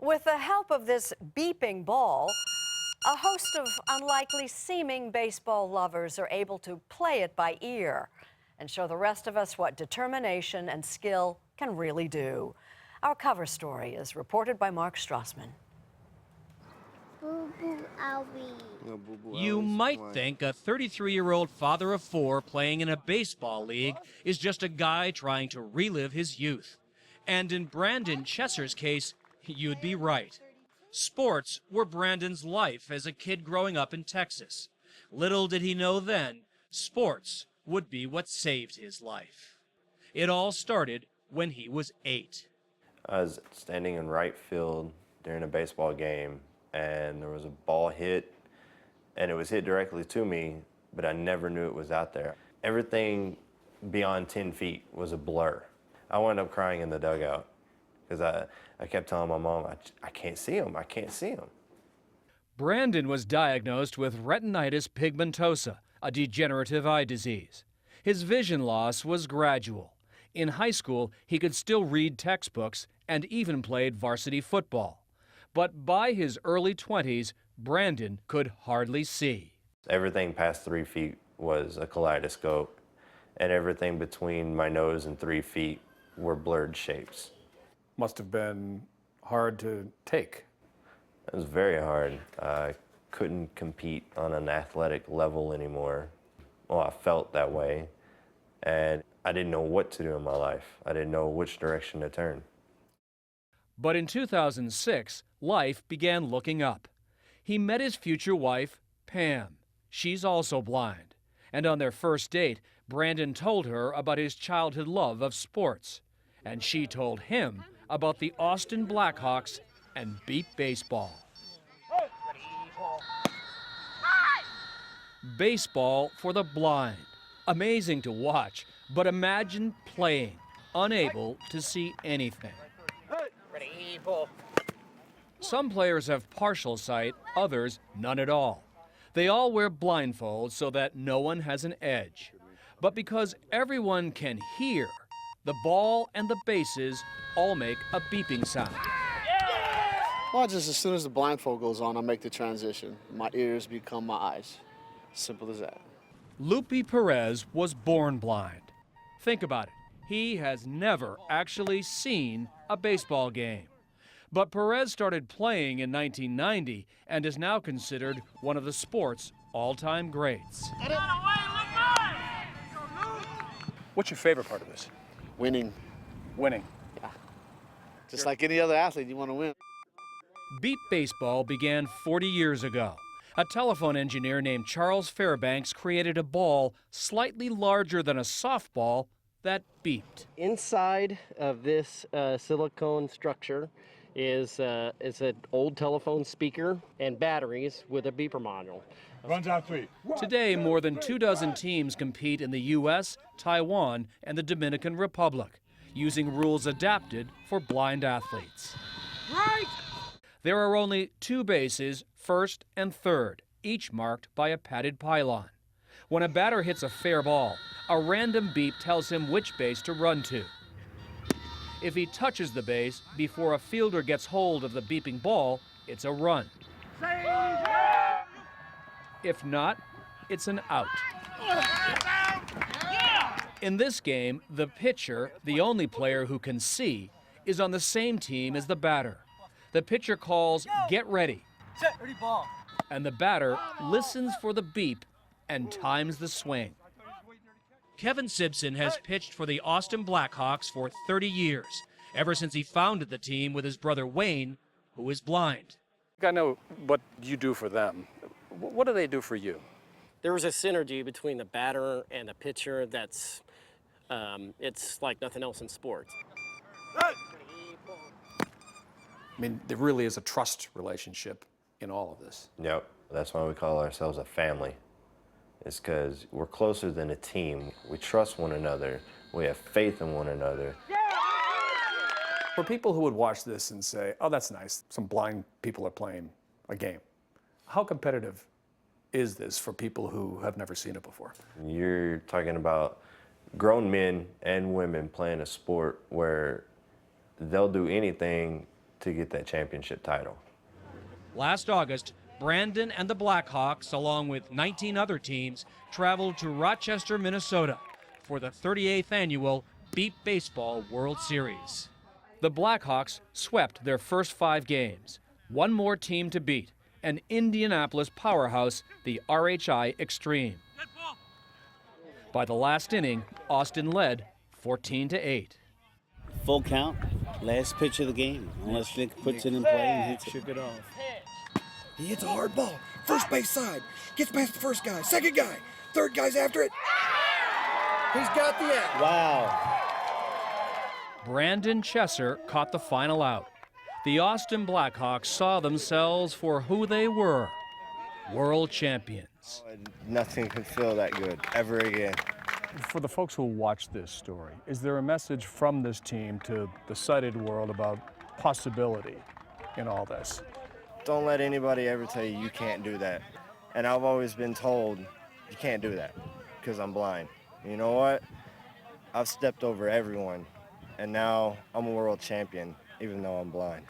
With the help of this beeping ball, a host of unlikely seeming baseball lovers are able to play it by ear and show the rest of us what determination and skill can really do. Our cover story is reported by Mark Strassmann. You might think a 33-year-old father of four playing in a baseball league is just a guy trying to relive his youth. And in Brandon Chesser's case, you'd be right. Sports were Brandon's life as a kid growing up in Texas. Little did he know then, sports would be what saved his life. It all started when he was 8. I was standing in right field during a baseball game, and there was a ball hit, and it was hit directly to me, but I never knew it was out there. Everything beyond 10 feet was a blur. I wound up crying in the dugout because I kept telling my mom, I can't see him, I can't see him. Brandon was diagnosed with retinitis pigmentosa, a degenerative eye disease. His vision loss was gradual. In high school, he could still read textbooks and even played varsity football. But by his early 20s, Brandon could hardly see. Everything past 3 feet was a kaleidoscope, and everything between my nose and 3 feet were blurred shapes. Must have been hard to take. It was very hard. I couldn't compete on an athletic level anymore. Well, I felt that way, and I didn't know what to do in my life. I didn't know which direction to turn. But in 2006, life began looking up. He met his future wife, Pam. She's also blind. And on their first date, Brandon told her about his childhood love of sports. And she told him about the Austin Blackhawks and beep baseball. Baseball for the blind. Amazing to watch, but imagine playing, unable to see anything. Some players have partial sight, others none at all. They all wear blindfolds so that no one has an edge. But because everyone can hear, the ball and the bases all make a beeping sound. Well, just as soon as the blindfold goes on, I make the transition. My ears become my eyes. Simple as that. Lupe Perez was born blind. Think about it. He has never actually seen a baseball game. But Perez started playing in 1990 and is now considered one of the sport's all-time greats. What's your favorite part of this? Winning. Winning. Yeah. Just like any other athlete, you want to win. Beep baseball began 40 years ago. A telephone engineer named Charles Fairbanks created a ball slightly larger than a softball that beeped. Inside of this silicone structure is an old telephone speaker and batteries with a beeper module. Runs out 3. Today, more than 24 teams compete in the U.S., Taiwan, and the Dominican Republic, using rules adapted for blind athletes. Right! There are only 2 bases, first and third, each marked by a padded pylon. When a batter hits a fair ball, a random beep tells him which base to run to. If he touches the base before a fielder gets hold of the beeping ball, it's a run. If not, it's an out. In this game, the pitcher, the only player who can see, is on the same team as the batter. The pitcher calls, "Get ready." Set, ready, ball. And the batter listens for the beep and times the swing. Kevin Simpson has pitched for the Austin Blackhawks for 30 years, ever since he founded the team with his brother Wayne, who is blind. I know what you do for them. What do they do for you? There is a synergy between the batter and the pitcher that's, it's like nothing else in sports. I mean, there really is a trust relationship in all of this. Yep, that's why we call ourselves a family. It's because we're closer than a team. We trust one another. We have faith in one another. For people who would watch this and say, oh, that's nice, some blind people are playing a game, how competitive is this for people who have never seen it before? You're talking about grown men and women playing a sport where they'll do anything to get that championship title. Last August, Brandon and the Blackhawks, along with 19 other teams, traveled to Rochester, Minnesota for the 38th annual Beep Baseball World Series. The Blackhawks swept their first 5 games. One more team to beat, an Indianapolis powerhouse, the RHI Extreme. By the last inning, Austin led 14-8. Full count, last pitch of the game, unless Nick puts it in play and hits it. Shook it off. He hits a hard ball, first base side, gets past the first guy, second guy, third guy's after it. He's got the out. Wow. Brandon Chesser caught the final out. The Austin Blackhawks saw themselves for who they were, world champions. Nothing can feel that good ever again. For the folks who watch this story, is there a message from this team to the sighted world about possibility in all this? Don't let anybody ever tell you you can't do that. And I've always been told you can't do that because I'm blind. You know what? I've stepped over everyone, and now I'm a world champion, even though I'm blind.